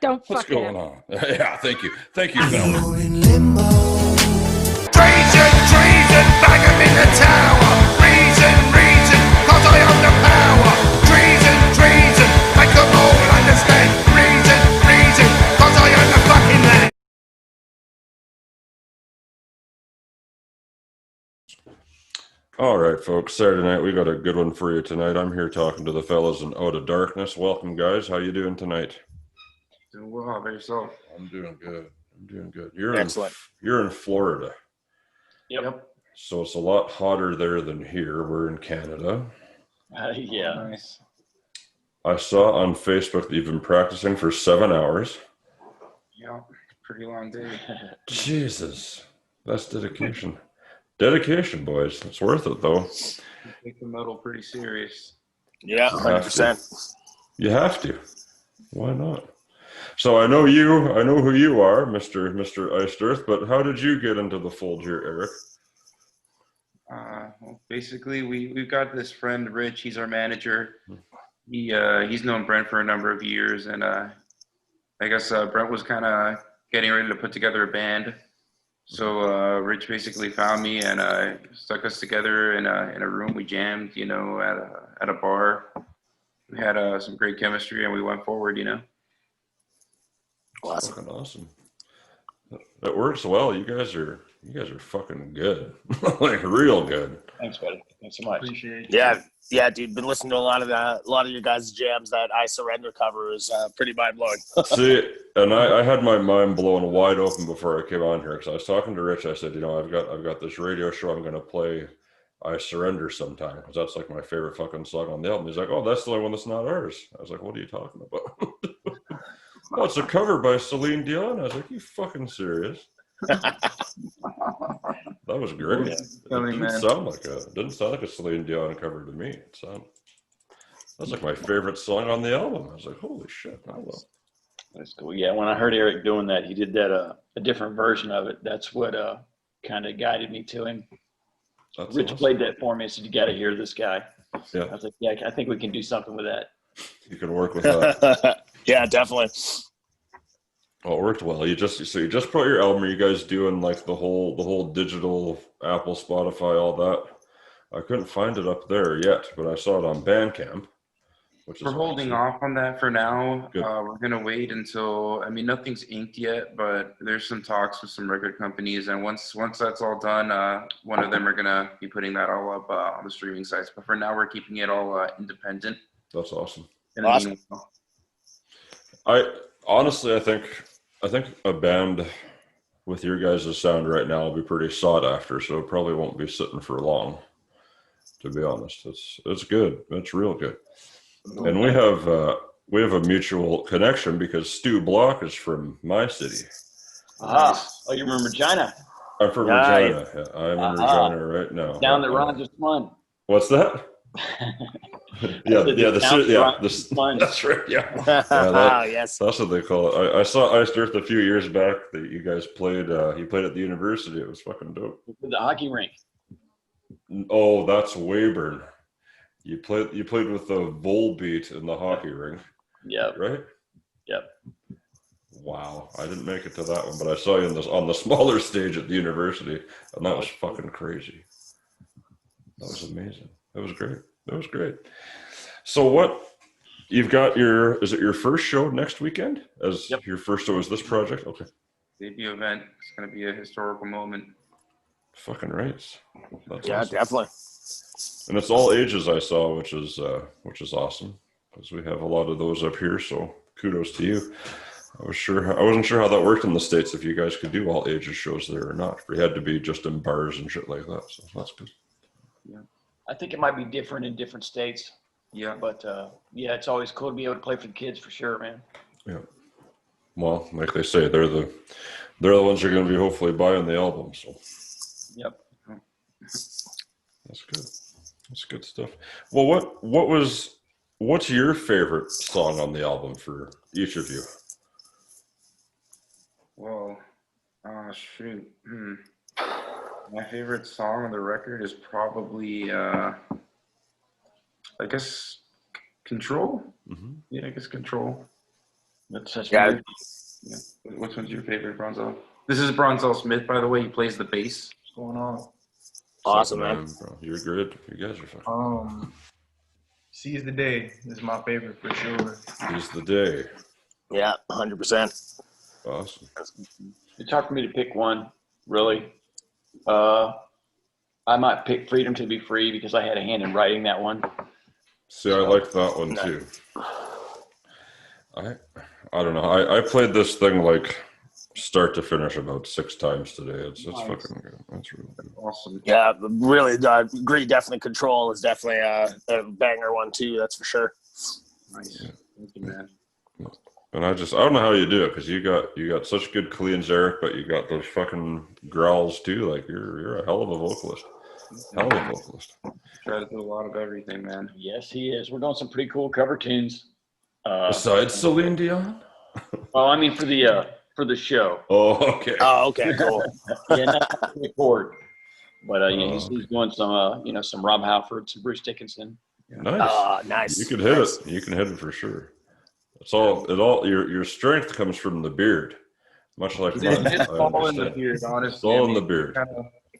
Don't What's fuck it going up. on? Yeah, thank you. Thank you, fellas. You're in limbo. Treason, treason, bang 'em in the tower. Reason, reason, 'cause I own the power. Treason, treason, make 'em all understand. Reason, reason, 'cause I own the fucking land. All right, folks. Saturday night, we got a good one for you tonight. I'm here talking to the fellas in Out of Darkness. Welcome, guys. How you doing tonight? Doing well. How about yourself? I'm doing good. I'm doing good. You're Excellent. You're in Florida, Yep. so it's a lot hotter there than here. We're in Canada. Yeah. Nice. I saw on Facebook that you've been practicing for 7 hours. Yeah. Pretty long day. Jesus, that's dedication. Dedication, boys. It's worth it, though. You take the metal pretty serious. Yeah, 100%. You have to. Why not? So I know you. I know who you are, Mr. Iced Earth. But how did you get into the fold here, Eric? Well, basically, we've got this friend, Rich. He's our manager. He's known Brent for a number of years, and I guess Brent was kind of getting ready to put together a band. So Rich basically found me and stuck us together in a room. We jammed, at a bar. We had some great chemistry, and we went forward. Awesome. Fucking awesome. That works well. You guys are fucking good. Like real good. Thanks, buddy. Thanks so much. Appreciate it. Yeah, dude. Been listening to a lot of your guys' jams. That "I Surrender" cover is pretty mind blowing. See, and I had my mind blown wide open before I came on here because I was talking to Rich. I said, I've got this radio show. I'm going to play "I Surrender" sometime because that's like my favorite fucking song on the album. He's like, oh, that's the only one that's not ours. I was like, what are you talking about? Oh, it's a cover by Celine Dion. I was like, you fucking serious? That was great. It didn't sound like a Celine Dion cover to me. That's like my favorite song on the album. I was like, holy shit. I love it. That's cool. Yeah, when I heard Eric doing that, he did that a different version of it. That's what kind of guided me to him. That's Rich awesome. played that for me. I said, you got to hear this guy. Yeah. I was like, yeah, I think we can do something with that. You can work with that. Yeah, definitely. Oh, it worked well. You just put your album. Are you guys doing like the whole digital Apple, Spotify, all that? I couldn't find it up there yet, but I saw it on Bandcamp. Which We're holding off on that for now. Good. We're gonna wait until nothing's inked yet, but there's some talks with some record companies, and once that's all done, one of them are gonna be putting that all up on the streaming sites. But for now, we're keeping it all independent. That's awesome. Awesome. I think a band with your guys' sound right now will be pretty sought after, so it probably won't be sitting for long. To be honest, it's good. It's real good. And we have a mutual connection because Stu Block is from my city. Oh, you remember China? I'm from Regina. Yeah, I'm in Regina right now. Down that Ron just won. What's that? That's right. Yeah, Yes. that's what they call it. I saw Iced Earth a few years back that you guys played. You played at the university. It was fucking dope. The hockey rink. Oh, that's Weyburn. You played with the Volbeat in the hockey rink. Yep. Right? Yep. Wow, I didn't make it to that one, but I saw you on the smaller stage at the university, and that was fucking crazy. That was amazing. That was great. So what you've got is it your first show next weekend? Your first show is this project? Okay. Debut event. It's gonna be a historical moment. Fucking right. That's Yeah, awesome. definitely. And it's all ages I saw, which is awesome because we have a lot of those up here. So kudos to you. I wasn't sure how that worked in the States, if you guys could do all ages shows there or not. If we had to be just in bars and shit like that. So that's good. Yeah. I think it might be different in different states. Yeah. But yeah, it's always cool to be able to play for the kids for sure, man. Yeah. Well, like they say, they're the ones you're going to be hopefully buying the album. So. Yep. That's good. That's good stuff. Well, what's your favorite song on the album for each of you? Well, shoot. My favorite song on the record is probably, I guess, Control. Mm-hmm. Yeah, I guess Control. That's such Yeah. weird. Yeah. Which one's your favorite, Bronzo? This is Bronzo Smith, by the way. He plays the bass. What's going on? Awesome, Sup, man. Bro. You're good. You guys are fucking. Seize the Day is my favorite for sure. Seize the day. Yeah, 100%. Awesome. It's hard for me to pick one, really. I might pick Freedom to Be Free because I had a hand in writing that one. See, I like that one too. I don't know. I played this thing like start to finish about 6 times today. It's fucking good. That's really good. Awesome. Yeah, really, agree. Definitely, Control is definitely a banger one too. That's for sure. Nice. Thank you, man. And I don't know how you do it because you got such good cleans, Eric, but you got those fucking growls too. Like you're a hell of a vocalist. Hell of a vocalist. Try to do a lot of everything, man. Yes, he is. We're doing some pretty cool cover tunes. Besides Celine Dion. Well, I mean for the show. Oh, okay. Oh, okay, cool. Yeah, not to record. But yeah, he's doing some some Rob Halford, some Bruce Dickinson. Nice. Nice. You can hit it. You can hit it for sure. It's all your strength comes from the beard, much like mine. It's all in the beard, honestly. It's all in the beard.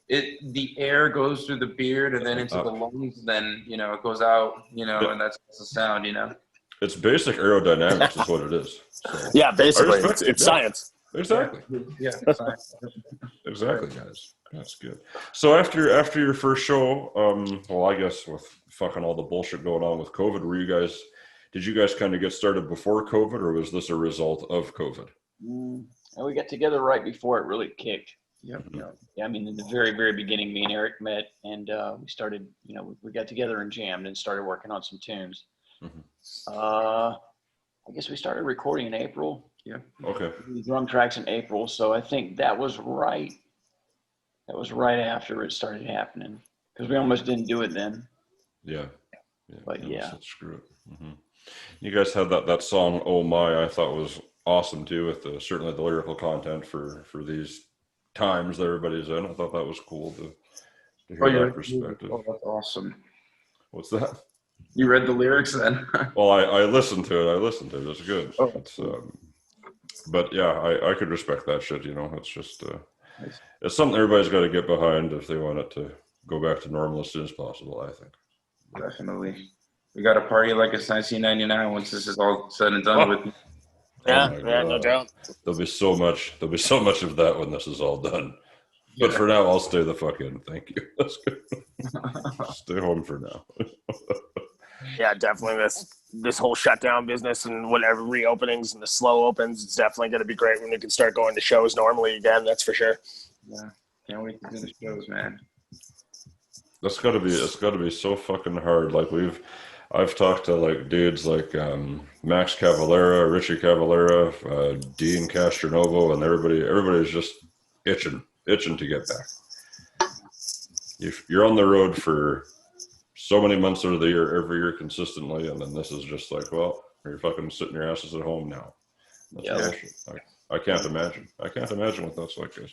The air goes through the beard and then into the lungs, then it goes out, and that's the sound, It's basic aerodynamics is what it is. So. Yeah, basically, respect it, it's yeah. science. Exactly. Yeah. Exactly, guys. That's good. So after your first show, well, I guess with fucking all the bullshit going on with COVID, did you guys kind of get started before COVID, or was this a result of COVID? And we got together right before it really kicked. Yep. Yeah, I mean, in the very, very beginning, me and Eric met, and we started, we got together and jammed and started working on some tunes. I guess we started recording in April. Yeah. Okay. The drum tracks in April, so I think that was right. That was right after it started happening because we almost didn't do it then. Yeah. But yeah. Screw it. Mm-hmm. You guys had that song "Oh My," I thought was awesome too, with certainly the lyrical content for these times that everybody's in. I thought that was cool to hear that perspective. Oh, that's awesome. What's that? You read the lyrics then? Well, I listened to it. It's good. Oh. It's but yeah, I could respect that shit. It's just it's something everybody's got to get behind if they want it to go back to normal as soon as possible. I think. Definitely. We got to party like it's 1999 once this is all said and done with. Yeah, Oh yeah, no doubt. There'll be so much of that when this is all done. But for now, I'll stay the fuck in. Thank you. That's good. Stay home for now. Yeah, definitely. This whole shutdown business and whatever reopenings and the slow opens, it's definitely going to be great when we can start going to shows normally again. That's for sure. Yeah, can't wait to do the shows, man. It's got to be so fucking hard. Like I've talked to like dudes like Max Cavalera, Richie Cavalera, Dean Castronovo, and everybody's just itching to get back. You're on the road for so many months of the year, every year consistently, and then this is just like, well, you're fucking sitting your asses at home now. That's bullshit. I can't imagine. I can't imagine what that's like, guys.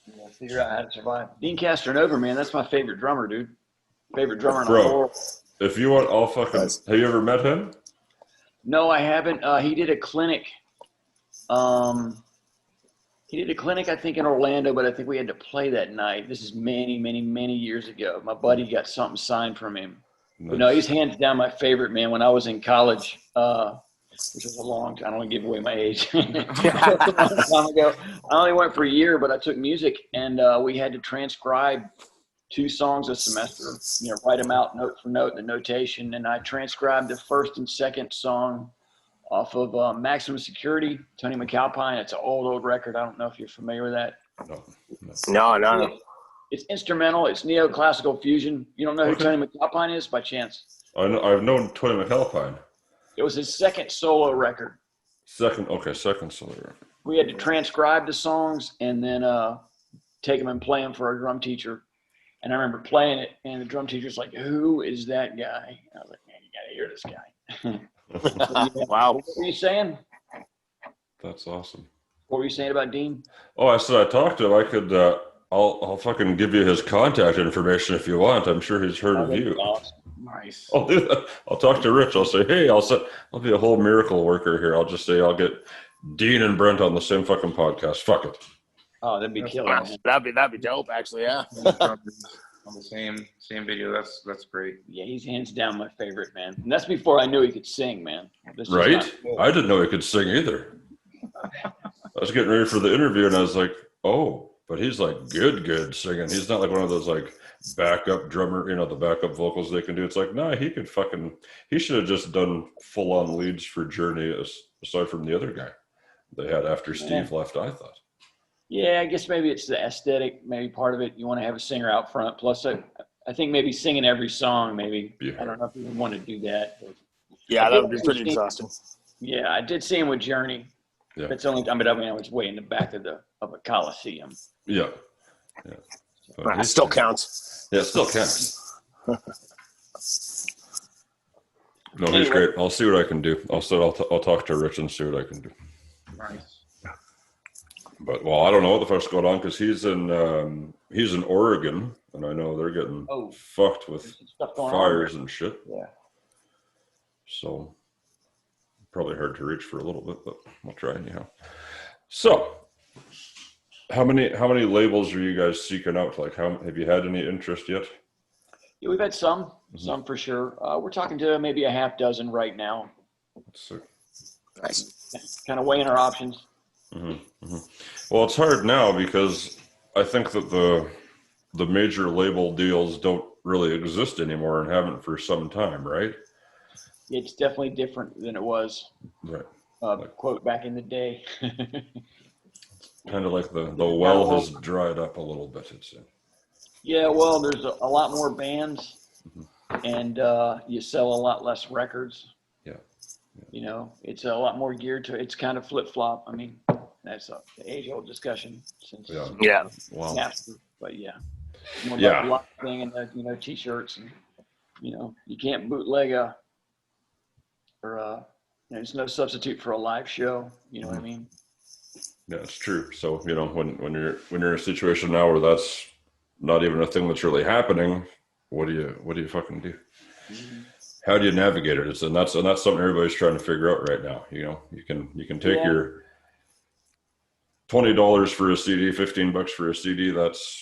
Yeah, figure out how to survive. Dean Castronova, man, that's my favorite drummer, dude. Favorite drummer in the Bro, world. if you want, I'll fucking. Have you ever met him? No, I haven't. He did a clinic. He did a clinic, I think, in Orlando, but I think we had to play that night. This is many, many, many years ago. My buddy got something signed from him. Nice. But no, he's hands down my favorite, man. When I was in college, which was a long time. I don't want to give away my age. A long time ago. I only went for a year, but I took music, and we had to transcribe 2 songs a semester. Write them out note for note, the notation, and I transcribed the first and second song off of Maximum Security, Tony McAlpine. It's an old record. I don't know if you're familiar with that. No. It's instrumental. It's neoclassical fusion. You don't know who Tony McAlpine is by chance? I've known Tony McAlpine. It was his second solo record. Second solo record. We had to transcribe the songs and then take them and play them for our drum teacher. And I remember playing it, and the drum teacher's like, "Who is that guy?" And I was like, "Man, you got to hear this guy." Wow. What were you saying? That's awesome. What were you saying about Dean? Oh, I said I talked to him. I could. I'll fucking give you his contact information if you want. I'm sure he's heard of you. Awesome. Nice. I'll do that. I'll talk to Rich. I'll say, hey, I'll be a whole miracle worker here. I'll just say I'll get Dean and Brent on the same fucking podcast. Fuck it. Oh, that'd be killer. Man. That'd be dope, actually. Yeah. On the same video. That's great. Yeah, he's hands down my favorite, man. And that's before I knew he could sing, man. This is Right? not good. I didn't know he could sing either. I was getting ready for the interview and I was like, oh, but he's like good singing. He's not like one of those like backup drummer, the backup vocals they can do. It's like, nah, he should have just done full on leads for Journey aside from the other guy they had after Steve left, I thought. Yeah, I guess maybe it's the aesthetic, maybe part of it. You want to have a singer out front. Plus, I think maybe singing every song, maybe. Yeah. I don't know if you would want to do that. Yeah, that would be pretty exhausting. Yeah, I did see him with Journey. Yeah. It's only, I was way in the back of a Coliseum. Yeah. It still counts. Yeah, it still counts. No, he's great. I'll see what I can do. I'll talk to Rich and see what I can do. Nice. But I don't know what the fuck's going on because he's in Oregon, and I know they're getting fucked with fires and shit. Yeah. So probably hard to reach for a little bit, but we'll try anyhow. So, how many labels are you guys seeking out? Like, have you had any interest yet? Yeah, we've had some for sure. We're talking to maybe a half dozen right now. Nice. Kind of weighing our options. Well, it's hard now because I think that the major label deals don't really exist anymore and haven't for some time, right? It's definitely different than it was. Right. Quote back in the day. Kind of like the well has dried up a little bit, it seems. Yeah, well, there's a lot more bands, and you sell a lot less records. Yeah. It's a lot more geared to. It's kind of flip flop. I mean, that's the age-old discussion since. Yeah. Wow. Master, but yeah. More about the live thing and the t-shirts and you can't bootleg there's no substitute for a live show. You know what I mean? Yeah, it's true. So when you're in a situation now where that's not even a thing that's really happening, what do you fucking do? How do you navigate it? And that's something everybody's trying to figure out right now. You can take your $20 for a CD, $15 for a CD. That's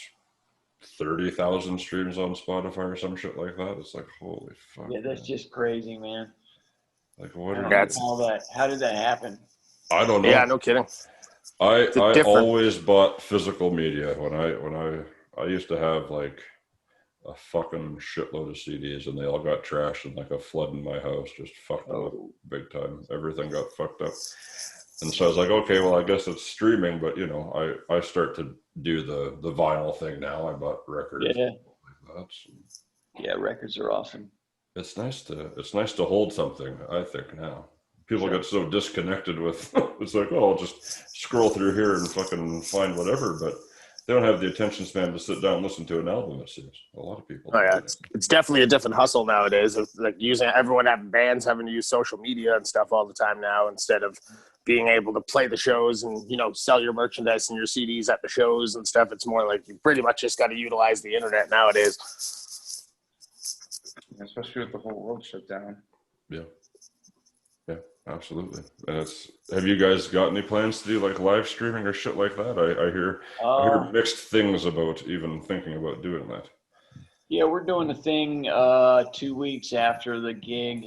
30,000 streams on Spotify or some shit like that. It's like, holy fuck. Yeah, that's just crazy, man. Like, what? How did that happen? I don't know. Yeah, no kidding. I always bought physical media when I used to have like a fucking shitload of CDs and they all got trashed and like a flood in my house just fucked up big time. Everything got fucked up. And so I was like, okay, well, I guess it's streaming, but I start to do the vinyl thing now. I bought records. Yeah. Like that, so. Yeah, records are awesome. It's nice to hold something, I think, now. People get so disconnected with it's like, oh, I'll just scroll through here and fucking find whatever, but they don't have the attention span to sit down and listen to an album, it seems. A lot of people. Oh yeah, it's definitely a different hustle nowadays. It's like everyone having bands having to use social media and stuff all the time now instead of being able to play the shows and sell your merchandise and your CDs at the shows and stuff. It's more like you pretty much just got to utilize the internet nowadays. Especially with the whole world shut down. Yeah, absolutely. And have you guys got any plans to do like live streaming or shit like that? I hear mixed things about even thinking about doing that. Yeah, we're doing a thing 2 weeks after the gig.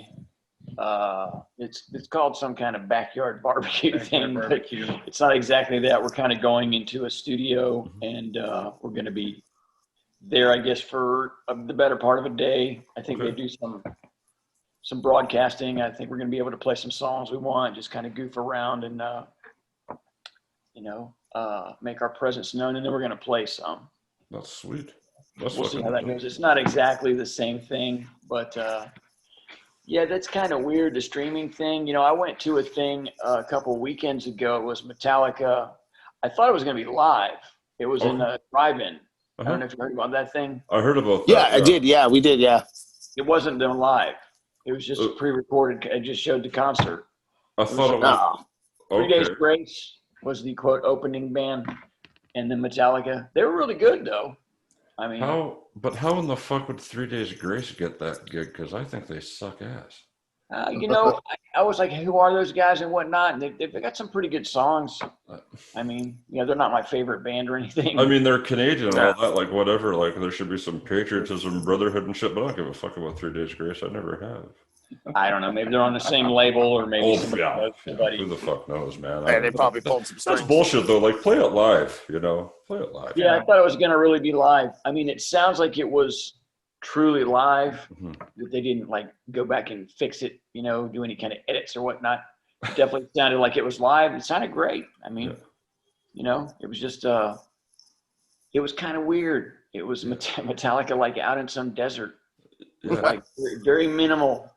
It's called some kind of backyard barbecue thing. Barbecue. But it's not exactly that. We're kind of going into a studio and we're going to be there, I guess, for the better part of a day. I think they do some broadcasting. I think we're going to be able to play some songs we want, just kind of goof around and make our presence known, and then we're going to play some. That's sweet. We'll see how that goes. It's not exactly the same thing, but yeah, that's kind of weird, the streaming thing. I went to a thing a couple weekends ago. It was Metallica. I thought it was going to be live. It was in a drive-in. I don't know if you heard about that thing. I heard about that. Yeah, I did. Yeah, we did. Yeah. It wasn't done live. It was just pre-recorded. It just showed the concert. I thought it was. 3 Days Grace was the quote opening band, and then Metallica. They were really good though. I mean, how in the fuck would 3 Days Grace get that gig? Because I think they suck ass. you know, I was like, who are those guys and whatnot? And they've got some pretty good songs. I mean, you know, they're not my favorite band or anything. I mean, they're Canadian and all that, like whatever. Like there should be some patriotism, brotherhood, and shit. But I don't give a fuck about 3 Days Grace. I never have. I don't know. Maybe they're on the same label, or maybe somebody. Who the fuck knows, man? Yeah, they probably pulled some strings. That's bullshit, though. Like, play it live, you know? Play it live. Yeah, I thought it was going to really be live. I mean, it sounds like it was truly live. That they didn't like go back and fix it, you know, do any kind of edits or whatnot. It definitely sounded like it was live. It sounded great. I mean, you know, it was just, it was kind of weird. It was Metallica like out in some desert. It was like very minimal.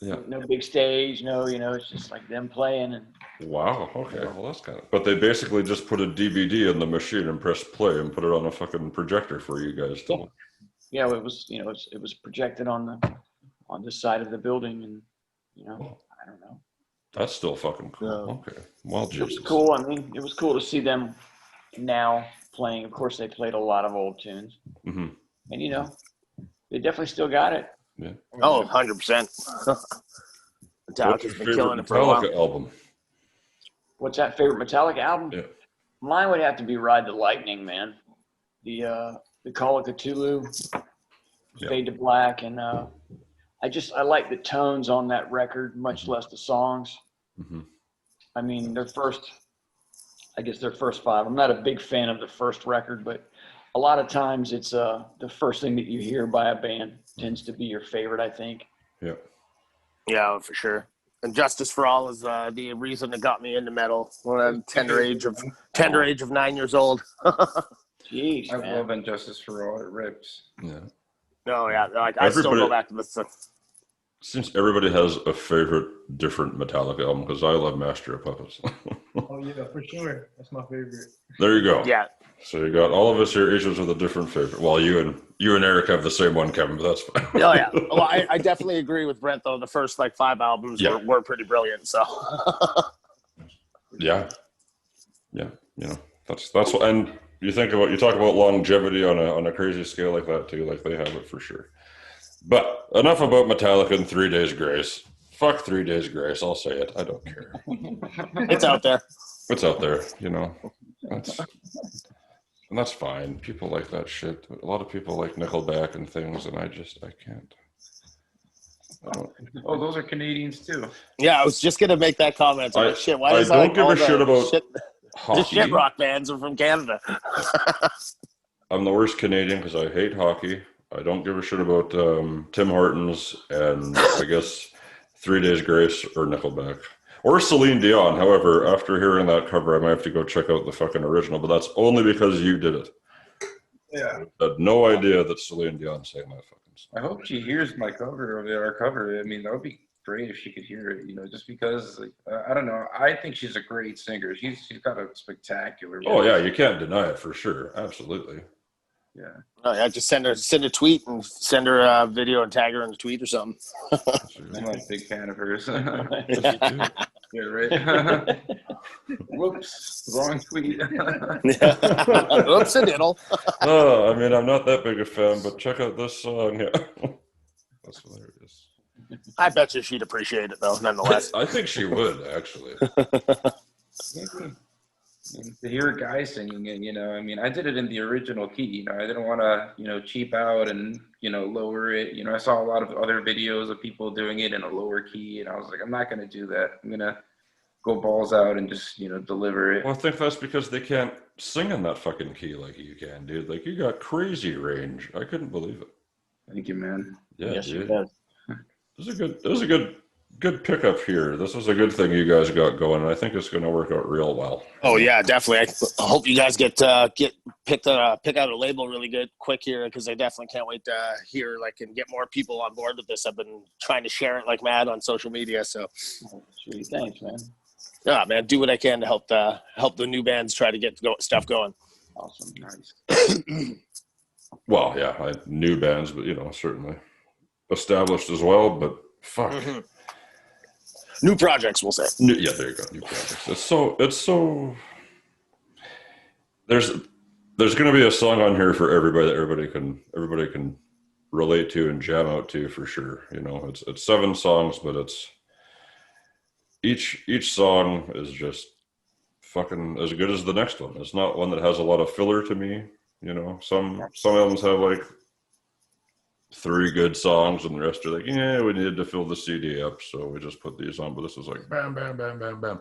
Yeah. No big stage, no, you know, it's just like them playing. And wow, okay, well that's kind of. But they basically just put a DVD in the machine and pressed play and put it on a fucking projector for you guys to. Yeah, it was, you know, it was projected on the side of the building, and you know, I don't know. That's still fucking cool. Okay, well, Jesus. It was cool. I mean, it was cool to see them now playing. Of course, they played a lot of old tunes, and you know, they definitely still got it. Yeah. Oh, 100%. Metallica's been killing it for a while. Metallica album? What's that favorite Metallica album? Yeah. Mine would have to be Ride the Lightning, man. The Call of Cthulhu, Fade to Black, and I like the tones on that record, much less the songs. I mean, their first 5. I'm not a big fan of the first record, but a lot of times it's the first thing that you hear by a band tends to be your favorite, I think. Yeah. Yeah, for sure. And Justice for All is the reason that got me into metal when I'm tender age of 9 years old. Jeez, I love Injustice for All. It rips. Yeah. No, yeah, like I still go back to the. Since everybody has a favorite different Metallica album, because I love Master of Puppets. Oh yeah, for sure. That's my favorite. There you go. Yeah. So you got all of us here, each of us with a different favorite. Well, you and Eric have the same one, Kevin, but that's fine. Oh yeah. Well, I definitely agree with Brent though. The first like 5 albums were pretty brilliant. So. Yeah. You know, that's what, and you talk about longevity on a crazy scale like that too. Like they have it for sure. But enough about Metallica and 3 Days Grace. Fuck 3 Days Grace. I'll say it. I don't care. It's out there. It's out there, you know. And that's fine. People like that shit. A lot of people like Nickelback and things, and I can't. Oh, those are Canadians too. Yeah, I was just gonna make that comment. So shit, why does I don't give a shit about hockey. The shit rock bands are from Canada. I'm the worst Canadian because I hate hockey. I don't give a shit about Tim Hortons and I guess 3 Days Grace or Nickelback. Or Celine Dion. However, after hearing that cover, I might have to go check out the fucking original, but that's only because you did it. Yeah. I had no idea that Celine Dion sang that fucking song. I hope she hears my cover of our cover. I mean, that would be great if she could hear it, you know, just because, like, I don't know. I think she's a great singer. She's got a spectacular voice. Oh, yeah, you can't deny it for sure. Absolutely. Yeah. Oh yeah, just send a tweet and send her a video and tag her in the tweet or something. I'm a big fan of hers. Yeah, right. Whoops, wrong tweet. Oops, a diddle. Oh, I mean, I'm not that big a fan, but check out this song. Yeah. That's hilarious. I bet you she'd appreciate it though, nonetheless. I think she would, actually. To hear a guy singing it, you know, I mean, I did it in the original key, you know, I didn't want to, you know, cheap out and, you know, lower it. You know, I saw a lot of other videos of people doing it in a lower key, and I was like, I'm not going to do that. I'm going to go balls out and just, you know, deliver it. Well, I think that's because they can't sing in that fucking key like you can, dude. Like, you got crazy range. I couldn't believe it. Thank you, man. Yeah, yes, dude. it does. This is a good pickup here. This was a good thing you guys got going, and I think it's going to work out real well. Oh yeah, definitely. I hope you guys pick out a label really good quick here, because I definitely can't wait to hear and get more people on board with this. I've been trying to share it like mad on social media. So, Sweet, thanks, man. Yeah, man, do what I can to help the new bands try to get stuff going. Awesome, nice. Well, yeah, new bands, but you know, certainly established as well. But fuck. Mm-hmm. New projects, we'll say. Yeah, there you go. New projects. It's so. There's there's going to be a song on here for everybody that everybody can relate to and jam out to for sure. You know, it's 7 songs, but it's each song is just fucking as good as the next one. It's not one that has a lot of filler to me. You know, some albums have like 3 good songs, and the rest are like, yeah, we needed to fill the CD up, so we just put these on. But this is like bam, bam, bam, bam, bam.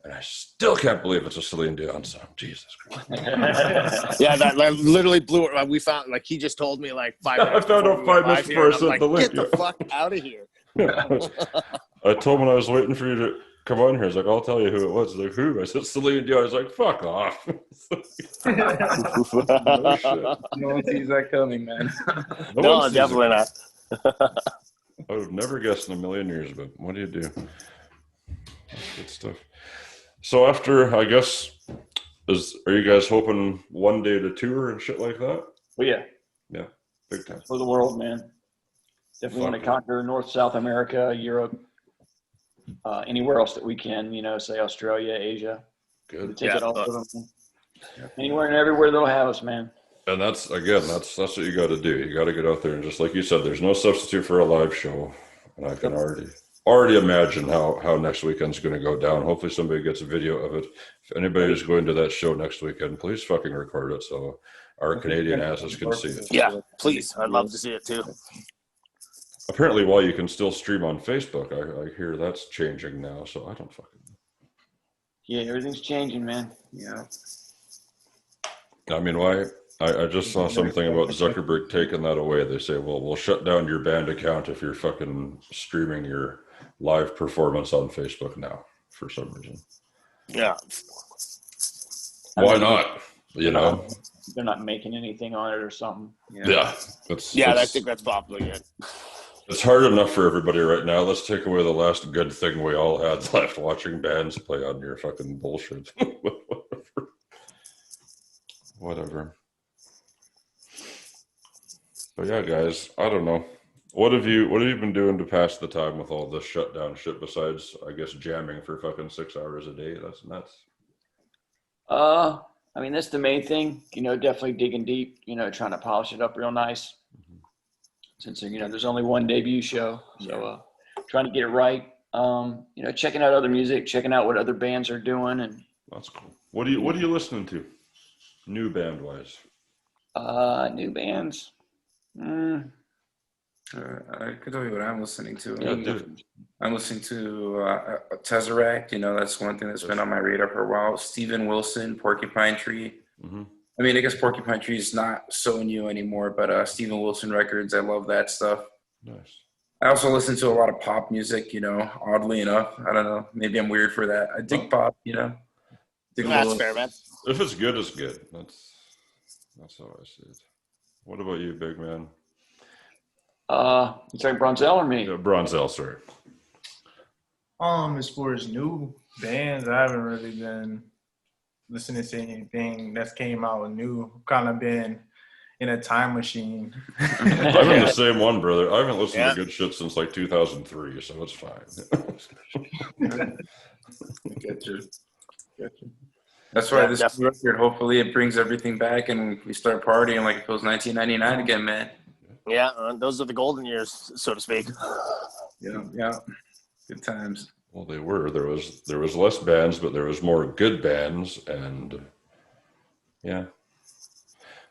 And I still can't believe it's a Celine Dion song. Jesus Christ. Yeah, that literally blew it. We found, like, he just told me like 5 minutes. I found out 5 minutes before I sent the link. Get the fuck out of here. I told him I was waiting for you to come on here. He's like, I'll tell you who it was. He's like, who? I said, Celine Dion. I was like, fuck off. No shit. No one sees that coming, man. No, definitely not. I would have never guessed in a million years, but what do you do? That's good stuff. So after, I guess, are you guys hoping one day to tour and shit like that? Well, yeah, Yeah, big time. for the world, man. Definitely want to conquer North, South America, Europe, anywhere else that we can, you know, say Australia, Asia. Good. Take it all over them. Anywhere and everywhere they'll have us, man. And that's what you got to do. You got to get out there and just like you said, there's no substitute for a live show. And I can already imagine how next weekend's going to go down. Hopefully somebody gets a video of it. If anybody is going to that show next weekend, please fucking record it so our Canadian asses can see it. Yeah, please. I'd love to see it too. Apparently, while you can still stream on Facebook, I hear that's changing now, so I don't fucking know. Yeah, everything's changing, man. Yeah. I mean, why? I just saw something about Zuckerberg taking that away. They say, well, we'll shut down your band account if you're fucking streaming your live performance on Facebook now, for some reason. Yeah. Why not? You know? They're not making anything on it or something. Yeah. I think that's probably it. It's hard enough for everybody right now. Let's take away the last good thing we all had left, watching bands play on your fucking bullshit. Whatever. But yeah, guys, I don't know. What have you been doing to pass the time with all this shutdown shit besides, I guess, jamming for fucking 6 hours a day? That's nuts. I mean, that's the main thing, you know, definitely digging deep, you know, trying to polish it up real nice. Since, you know, there's only one debut show. So trying to get it right. You know, checking out other music, checking out what other bands are doing. And that's cool. What are you listening to? New band wise? New bands. I could tell you what I'm listening to. I'm listening to Tesseract. You know, that's one thing that's been on my radar for a while. Steven Wilson, Porcupine Tree. Mm-hmm. I mean, I guess Porcupine Tree is not so new anymore, but Steven Wilson records, I love that stuff. Nice. I also listen to a lot of pop music, you know, oddly enough. I don't know. Maybe I'm weird for that. I dig pop, you know. That's fair, man. If it's good, it's good. That's how I see it. What about you, big man? You talking Bronzell or me? Yeah, Bronzell, sorry. As far as new bands, I haven't really been listening to anything that's came out new. Kind of been in a time machine. I'm in the same one, brother. I haven't listened to good shit since like 2003, so it's fine. Get you. That's why this record, hopefully it brings everything back and we start partying like it was 1999 again, man. Yeah, those are the golden years, so to speak. Yeah. Good times. Well, they were. There was less bands, but there was more good bands, and yeah.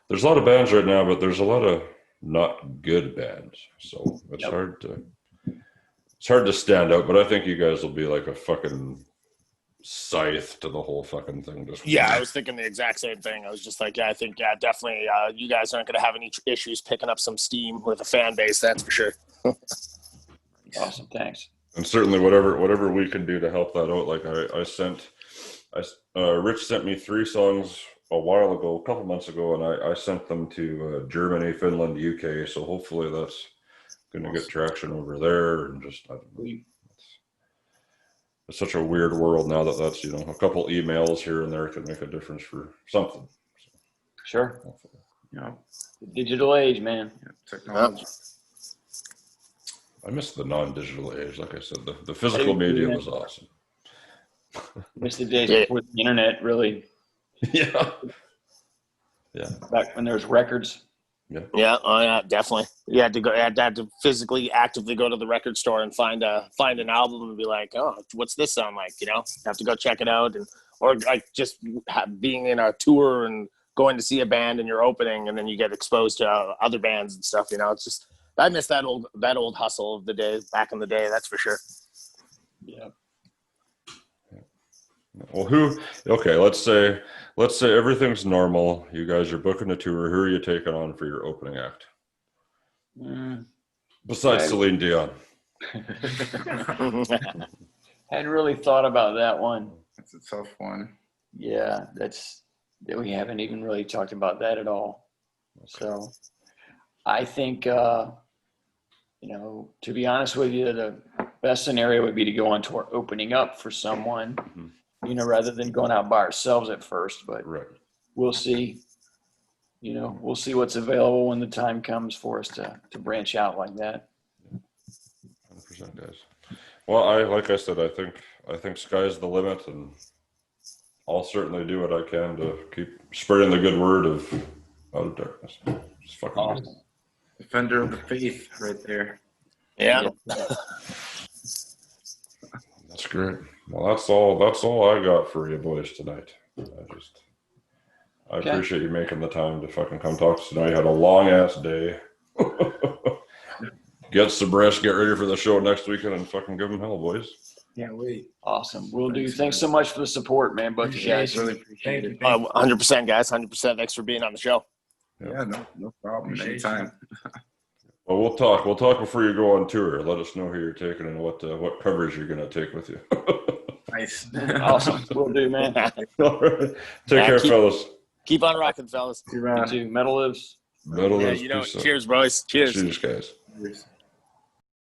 There's a lot of bands right now, but there's a lot of not good bands. So it's hard to stand out, but I think you guys will be like a fucking scythe to the whole fucking thing. I was thinking the exact same thing. I was just like, I think definitely you guys aren't going to have any issues picking up some steam with a fan base, that's for sure. Awesome, thanks. And certainly whatever we can do to help that out. Like Rich sent me 3 songs a while ago, a couple months ago, and I sent them to Germany, Finland, UK. So hopefully that's going to get traction over there. And just, I don't know. It's such a weird world now that's, you know, a couple emails here and there can make a difference for something. So, sure. You know, the digital age, man. Technology. I miss the non-digital age. Like I said, the physical media was awesome. Miss the days before the internet, really. Yeah. Yeah. Back when there's records. Yeah, oh yeah, definitely. You had to physically, actively go to the record store and find an album and be like, oh, what's this sound like? You know, have to go check it out, or like just being in a tour and going to see a band and you're opening, and then you get exposed to other bands and stuff. You know, it's just I miss that old hustle of the day back in the day. That's for sure. Yeah. Well, let's say everything's normal. You guys are booking a tour. Who are you taking on for your opening act? Besides Celine Dion. Hadn't really thought about that one. That's a tough one. Yeah, we haven't even really talked about that at all. So I think, to be honest with you, the best scenario would be to go on tour opening up for someone, rather than going out by ourselves at first. But Right. We'll see. We'll see what's available when the time comes for us to branch out like that. 100%, guys. Well, like I said, I think sky's the limit, and I'll certainly do what I can to keep spreading the good word of Out of Darkness. It's fucking Awesome. good. Defender of the faith, right there. Yeah. That's great. Well, that's all I got for you boys tonight. I appreciate you making the time to fucking come talk to us. I know you had a long ass day. Get some rest, get ready for the show next weekend, and fucking give them hell, boys. Can't wait. Awesome. Will do. Thanks so much for the support, man. Both of you guys. Really appreciate it. 100%, guys. 100%. Thanks for being on the show. Yeah, no problem. Anytime. Well, we'll talk. We'll talk before you go on tour. Let us know who you're taking and what coverage you're going to take with you. Nice. Awesome. Will do, man. All right. Take care, fellas. Keep on rocking, fellas. See you You around. too. Metal lives. Metal Yeah, is peace out. cheers, boys. Cheers. Cheers, guys. Cheers.